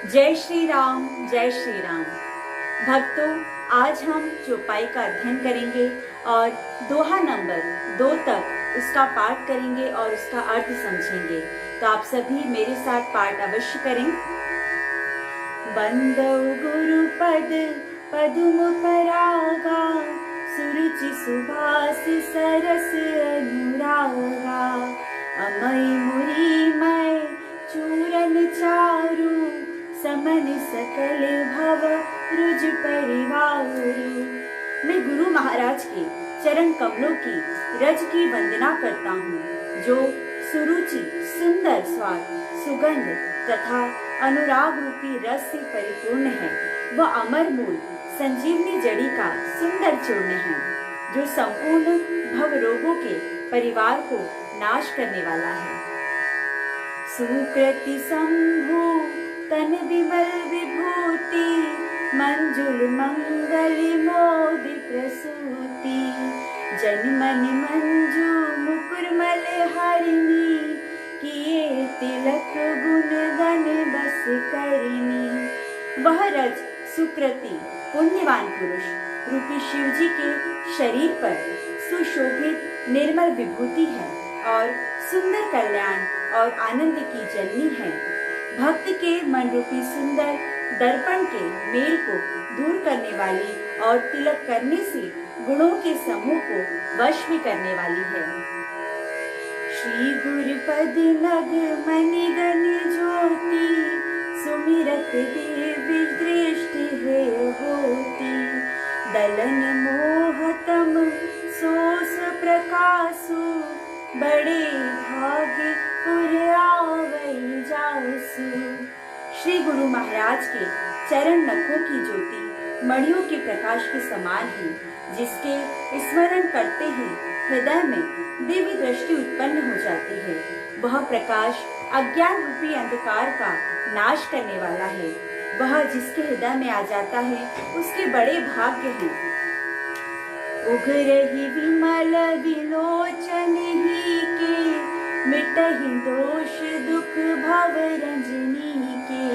जय श्री राम, जय श्री राम। भक्तों, आज हम चौपाई का अध्ययन करेंगे और दोहा नंबर 2 तक उसका पाठ करेंगे और उसका अर्थ समझेंगे। तो आप सभी मेरे साथ पाठ अवश्य करें। बंदौ गुरुपद पदुम परागा, सुरुचि सुभास सरस अनुरागा। अमय मुरीमय चूरन चारु, समन सकल भव रुज परिवारु। मैं गुरु महाराज के चरण कमलों की रज की वंदना करता हूँ, जो सुरुचि, सुंदर स्वाद, सुगंध तथा अनुराग रूपी रस से परिपूर्ण है। वह अमर मूल संजीवनी जड़ी का सुंदर चूर्ण है, जो संपूर्ण भव रोगों के परिवार को नाश करने वाला है। सुकृति शंभु तन विमल विभूति, मंजुल मंगल मोदि प्रसूति। जन मन मंजू मुकुरमल हरिणी, किए तिलक गुण गण बस करनी। वह रज सुकृति पुण्यवान पुरुष रूपी शिव जी के शरीर पर सुशोभित निर्मल विभूति है और सुंदर कल्याण और आनंद की जननी है। भक्त के मन रूपी सुंदर दर्पण के मेल को दूर करने वाली और तिलक करने से गुणों के समूह को वश में करने वाली है। श्री गुरुपद नग मणिगण ज्योति, सुमिरत देव दृष्टि है होती। दलन मोहतम सोस प्रकाशु, बड़े भाग्य पुर आवै जासु। श्री गुरु महाराज के चरण नखों की ज्योति मणियों के प्रकाश के समान है, जिसके स्मरण करते ही हृदय में दिव्य दृष्टि उत्पन्न हो जाती है। वह प्रकाश अज्ञान रूपी अंधकार का नाश करने वाला है। वह जिसके हृदय में आ जाता है, उसके बड़े भाग्य हैं। उग्रहि विमल विलोचन ही के, मिटहि दोष दुख भव रंजनी के।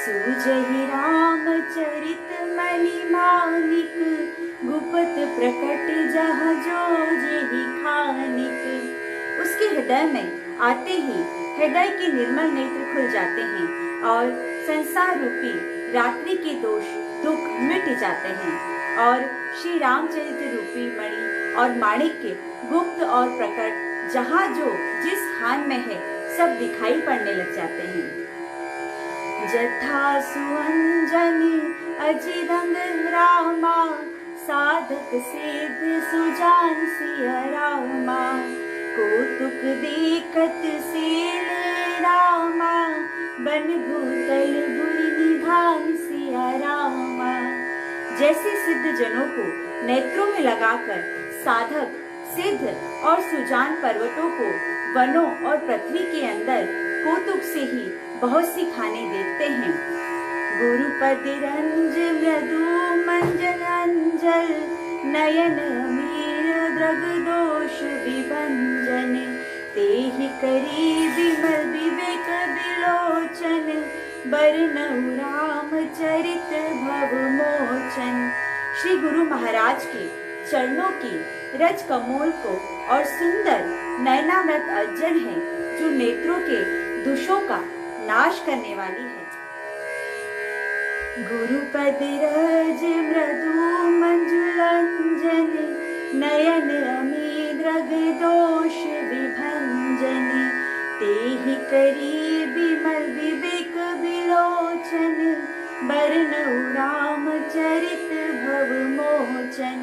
सूझहि राम चरित मणि मानिक, गुप्त प्रकट जहाँ जो जेहि खानिक। उसके हृदय में आते ही हृदय के निर्मल नेत्र खुल जाते हैं और संसार रूपी रात्रि के दोष दुख मिट जाते हैं और श्री रामचरित्र रूपी मणि और माणिक के गुप्त और प्रकट जहाँ जो जिस स्थान में है, सब दिखाई पड़ने लग जाते हैं। जथा सुअंजन अजिरंग रामा, साधक सिद्ध सुजान सिया रामा। कौतुक देखत सेल रामा, बन भूतल बुरि निधान सिया रामा। जैसे सिद्ध जनों को नेत्रों में लगाकर साधक सिद्ध और सुजान पर्वतों को वनों और पृथ्वी के अंदर कौतुक से ही बहुत सी खाने देखते हैं। गुरुपद रंज मृदु मंजन अंजल, नयन अमीर द्रग दोष विभंजन। तेहि करी विमल विवेक विलोचन, बरनउ राम चरित भव मोचन। श्री गुरु महाराज के चरणों की रज कमोल को और सुंदर नयनामृत अर्जन है, जो नेत्रों के दोषों का नाश करने वाली है। गुरुपद रज मृदु मंजुलंजन, नयन अमी द्रग दोष विभंजन। तेहि करी विमल विवेक विलोचन, बरनउ राम चरित भव मोचन।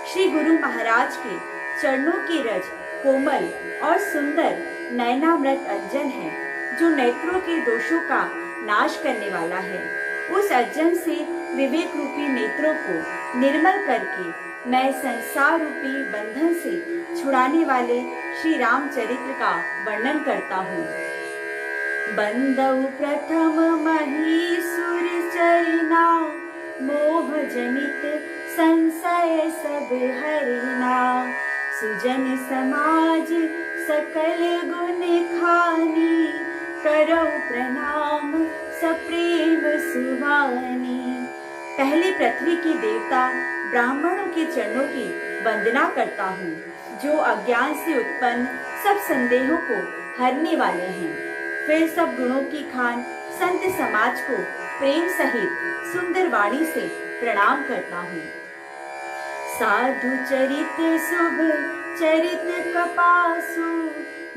श्री गुरु महाराज के चरणों की रज कोमल और सुंदर नयनामृत अर्जन है, जो नेत्रों के दोषों का नाश करने वाला है। उस अर्जन से विवेक रूपी नेत्रों को निर्मल करके मैं संसार रूपी बंधन से छुड़ाने वाले श्री रामचरित्र का वर्णन करता हूँ। बंदौ प्रथम महीसुर चरिना, मोह जनित संशय सब हरिना। सुजन समाज सकल गुण खानी, करौ प्रणाम सप्रेम भवानी। पहले पृथ्वी के देवता ब्राह्मणों के चरणों की वंदना करता हूँ, जो अज्ञान से उत्पन्न सब संदेहों को हरने वाले हैं। फिर सब गुणों की खान संत समाज को प्रेम सहित सुंदर वाणी से प्रणाम करता हूँ। साधु चरित शुभ चरित कपासु,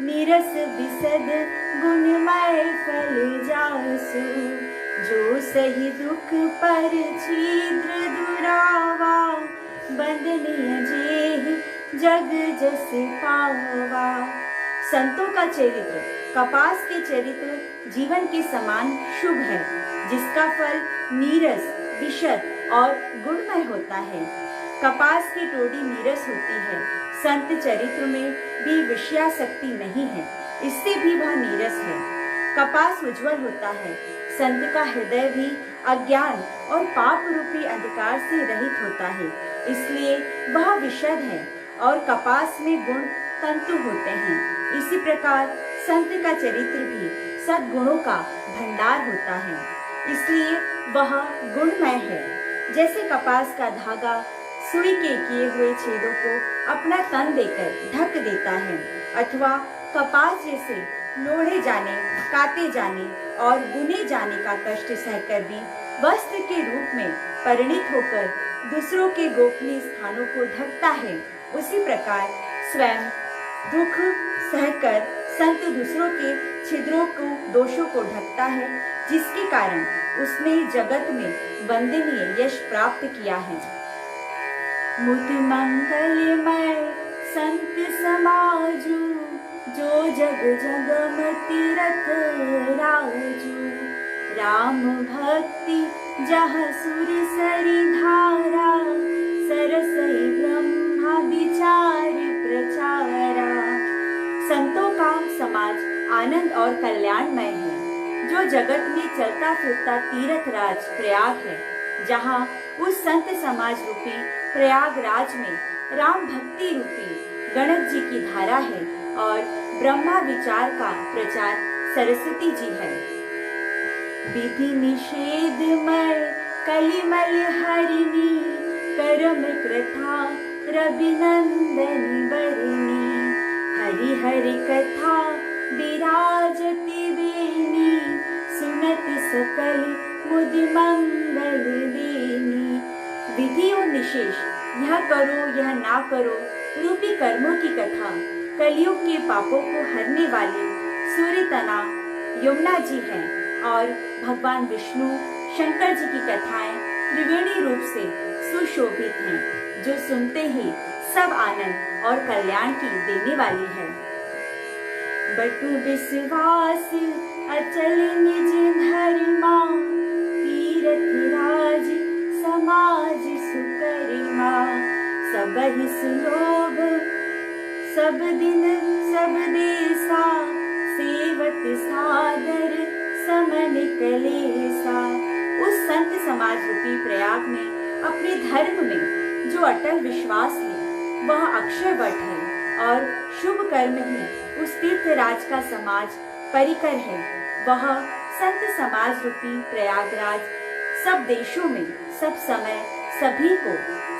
निरस विसद गुणमय फल जासु। जो सही दुख पर छिद्र दुरावा, बंदनीय जेहि जग जस पावा। संतों का चरित्र कपास के चरित्र जीवन के समान शुभ है, जिसका फल नीरस विशद और गुणमय होता है। कपास की टोड़ी नीरस होती है, संत चरित्र में भी विषयासक्ति नहीं है, इससे भी वह नीरस है। कपास उज्जवल होता है, संत का हृदय भी अज्ञान और पाप रूपी अंधकार से रहित होता है, इसलिए वह विशद है और कपास में गुण तंतु होते हैं। इसी प्रकार संत का चरित्र भी सद्गुणों का भंडार होता है, इसलिए वह गुणमय है। जैसे कपास का धागा सुई के किए हुए छेदों को अपना तन देकर ढक देता है, अथवा कपास जैसे लोढ़े जाने, काटे जाने और बुने जाने का कष्ट सहकर भी वस्त्र के रूप में परिणित होकर दूसरों के गोपनीय स्थानों को ढकता है, उसी प्रकार स्वयं दुख सहकर संत दूसरों के छिद्रों को, दोषों को ढकता है, जिसके कारण उसने जगत में वंदनीय यश प्राप्त किया है। मुद मंगलमय संत समाजू, जो जग जगम तीरथ राजू। राम भक्ति जहाँ सुर सरी धारा, सरसई ब्रह्मा विचार प्रचारा। संतों का समाज आनंद और कल्याणमय है, जो जगत में चलता फिरता तीर्थ राज प्रयाग है, जहाँ उस संत समाज रूपी प्रयागराज में राम भक्ति रूपी गणेश जी की धारा है और ब्रह्मा विचार का प्रचार सरस्वती जी है। विधि निषेधमय कलिमल हरिणी, करम कृथा रविनंदनी बरनी। हरि हरि कथा विराजति बेनी, सुनत सकल मुद मंगल देनी। विधि और निषेध, यह करो यह ना करो रूपी कर्मों की कथा कलयुग के पापों को हरने वाली सूर्य तना यमुना जी हैं, और भगवान विष्णु शंकर जी की कथाएं त्रिवेणी रूप से सुशोभित हैं, जो सुनते ही सब आनंद और कल्याण की देने वाली है। बटु विश्वास अचल निज धर्मा, तीरथ राज समाज सुकर्मा। सबहि सुलोभ सब दिन सब देसा, सेवत सादर समन कलेसा। उस संत समाज रूपी प्रयाग में अपने धर्म में जो अटल विश्वास है, वह अक्षय वट है, और शुभ कर्म ही उस तीर्थराज का समाज परिकर है। वह संत समाज रूपी प्रयागराज सब देशों में सब समय सभी को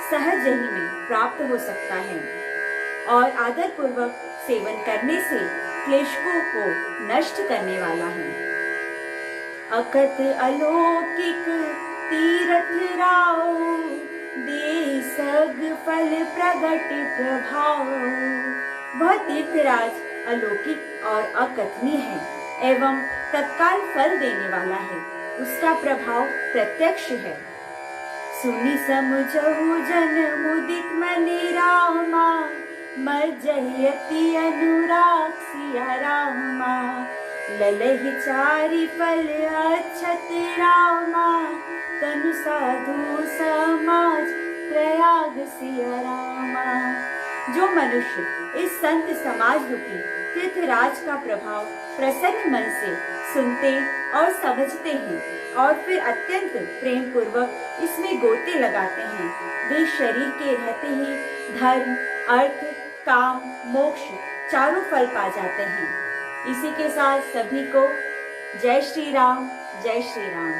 सहज ही में प्राप्त हो सकता है, और आदर पूर्वक सेवन करने से क्लेशों को नष्ट करने वाला है। अकथ अलौकिक तीर्थ राव, दे सग फल प्रगट प्रभाव। वह तीर्थराज अलौकिक और अकथनीय है एवं तत्काल फल देने वाला है, उसका प्रभाव प्रत्यक्ष है। सुनि समुझहु जन मुदित मनि रामा, मज्जयति अनुराग सिया रामा। ललहि चारि फल अक्षत रामा, तनु साधु समाज प्रयाग सिया रामा। जो मनुष्य इस संत समाज रूपी तीर्थराज का प्रभाव प्रसन्न मन से सुनते और समझते हैं, और फिर अत्यंत प्रेम पूर्वक इसमें गोते लगाते हैं, वे शरीर के रहते ही धर्म, अर्थ, काम, मोक्ष चारों फल पा जाते हैं। इसी के साथ सभी को जय श्री राम, जय श्री राम।